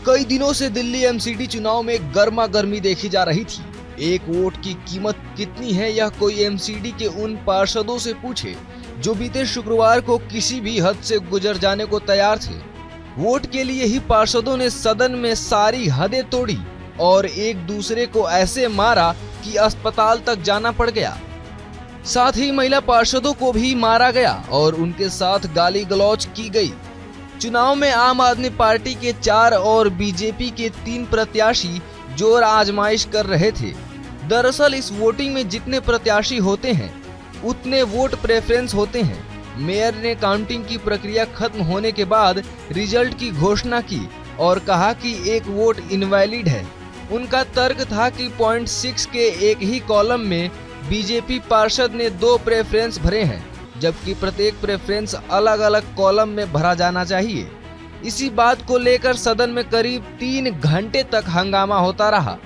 कई दिनों से दिल्ली एमसीडी चुनाव में गर्मा गर्मी देखी जा रही थी। एक वोट की कीमत कितनी है यह कोई एमसीडी के उन पार्षदों से पूछे जो बीते शुक्रवार को किसी भी हद से गुजर जाने को तैयार थे। वोट के लिए ही पार्षदों ने सदन में सारी हदें तोड़ी और एक दूसरे को ऐसे मारा कि अस्पताल तक जाना पड़ गया। साथ ही महिला पार्षदों को भी मारा गया और उनके साथ गाली गलौज की गई। चुनाव में आम आदमी पार्टी के 4 और बीजेपी के 3 प्रत्याशी जोर आजमाइश कर रहे थे। दरअसल इस वोटिंग में जितने प्रत्याशी होते हैं उतने वोट प्रेफरेंस होते हैं। मेयर ने काउंटिंग की प्रक्रिया खत्म होने के बाद रिजल्ट की घोषणा की और कहा कि एक वोट इनवैलिड है। उनका तर्क था कि 0.6 के एक ही कॉलम में बीजेपी पार्षद ने 2 प्रेफरेंस भरे हैं, जबकि प्रत्येक प्रेफरेंस अलग अलग कॉलम में भरा जाना चाहिए। इसी बात को लेकर सदन में करीब 3 घंटे तक हंगामा होता रहा।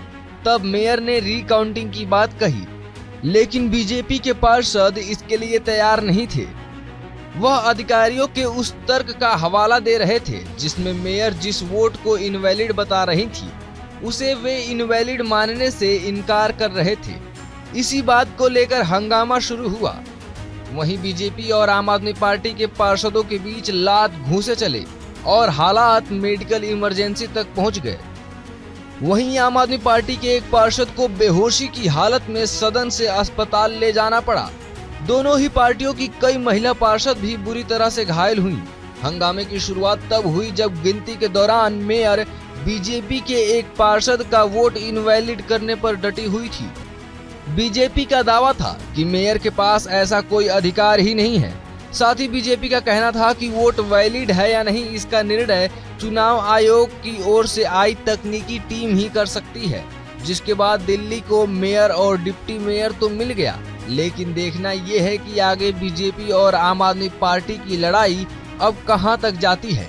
तब मेयर ने रीकाउंटिंग की बात कही, लेकिन बीजेपी के पार्षद इसके लिए तैयार नहीं थे। वह अधिकारियों के उस तर्क का हवाला दे रहे थे जिसमें मेयर जिस वोट को इनवैलिड बता रही थी उसे वे इनवैलिड मानने से इनकार कर रहे थे। इसी बात को लेकर हंगामा शुरू हुआ। वहीं बीजेपी और आम आदमी पार्टी के पार्षदों के बीच लात घूंसे चले और हालात मेडिकल इमरजेंसी तक पहुंच गए। वहीं आम आदमी पार्टी के एक पार्षद को बेहोशी की हालत में सदन से अस्पताल ले जाना पड़ा। दोनों ही पार्टियों की कई महिला पार्षद भी बुरी तरह से घायल हुई। हंगामे की शुरुआत तब हुई जब गिनती के दौरान मेयर बीजेपी के एक पार्षद का वोट इनवैलिड करने पर डटी हुई थी। बीजेपी का दावा था कि मेयर के पास ऐसा कोई अधिकार ही नहीं है। साथ ही बीजेपी का कहना था कि वोट वैलिड है या नहीं इसका निर्णय चुनाव आयोग की ओर से आई तकनीकी टीम ही कर सकती है। जिसके बाद दिल्ली को मेयर और डिप्टी मेयर तो मिल गया, लेकिन देखना यह है कि आगे बीजेपी और आम आदमी पार्टी की लड़ाई अब कहां तक जाती है।